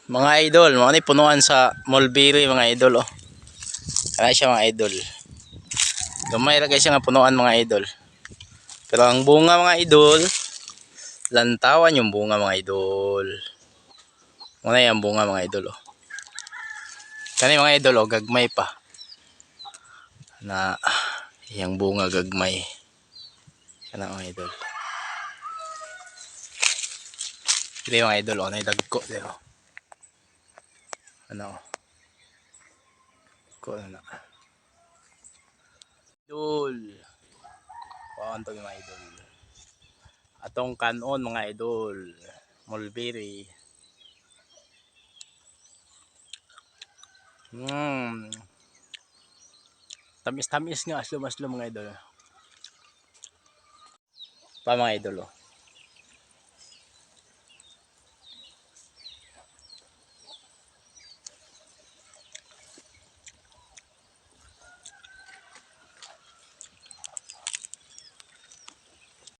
Mga idol, mga ni punuan sa mulberry mga idol oh. Kaya siya mga idol. Gamay ra siya nga punuan mga idol. Pero ang bunga mga idol, lantawan yung bunga mga idol. Muna yung bunga mga idol oh. Kani mga idol oh, gagmay pa. Na yung bunga gagmay. Kana mga idol. Dili mga idol oh, naidagko dito. Ano? Ko na. Idol. Paano to mga idol? Atong kanon mga idol. Mulberry. Tamis-tamis nga aslo-aslo mga idol. Pa mga idol oh.